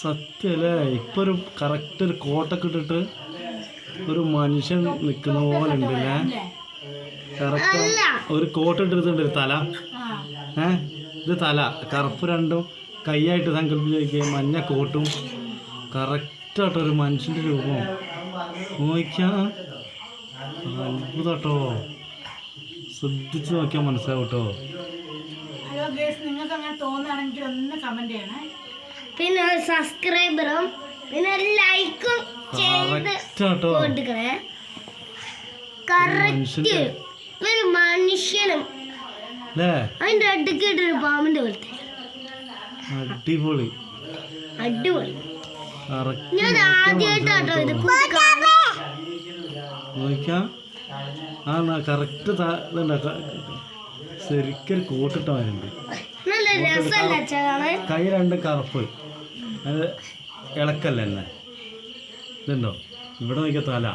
സത്യല്ലേ? ഇപ്പൊ ഒരു കറക്റ്റ് ഒരു കോട്ടൊക്കെ ഇട്ടിട്ട് ഒരു മനുഷ്യൻ നിൽക്കുന്ന പോലെ ഉണ്ടല്ലേ? കറക്റ്റ് ഒരു കോട്ട് ഇട്ടിട്ടുണ്ട് തല. ഇത് തല കറുപ്പ് രണ്ടും കൈയായിട്ട് സങ്കല്പിച്ച് മഞ്ഞ കോട്ടും കറക്റ്റായിട്ടോ ഒരു മനുഷ്യൻ്റെ രൂപം നോക്കിയാൽ അത്ഭുതട്ടോ. ശ്രദ്ധിച്ച് നോക്കിയാൽ മനസ്സിലാവും കേട്ടോ. നിങ്ങൾക്ക് അങ്ങനെ തോന്നുകയാണെങ്കിൽ ഒന്ന് കമന്റ് ചെയ്യണേ. പിന്നെ ഒരു സബ്സ്ക്രൈബറും പിന്നെ ഒരു ലൈക്കും കൊടുക്കണേ. കറക്റ്റ് ഒരു മനുഷ്യനും അതിന്റെ അടുക്കിട്ടൊരു പാമ്പിന്റെ പോലത്തെ അടിപൊളി അടിപൊളി. ഞാൻ ആദ്യമായിട്ടോ ഇത് നോക്കാം. ആ കറക്റ്റ് ശരിക്കും കോട്ടിട്ടവരുണ്ട്. നല്ല രസമല്ല കൈ രണ്ട് കറുപ്പ് അത് ഇളക്കല്ല എന്നെ. ഇതുണ്ടോ ഇവിടെ നോക്കിയ തല,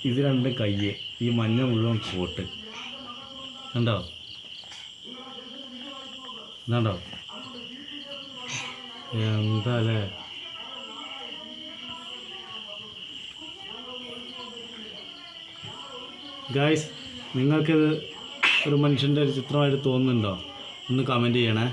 ഇത് രണ്ട് കയ്യ്, ഈ മഞ്ഞ മുഴുവൻ കോട്ട് കണ്ടോ? ഇതുണ്ടോ? എന്താ അല്ലേ? ഗായ്സ്, നിങ്ങൾക്കിത് ഒരു മനുഷ്യൻ്റെ ഒരു ചിത്രമായിട്ട് തോന്നുന്നുണ്ടോ? ഒന്ന് കമൻറ്റ് ചെയ്യണേ.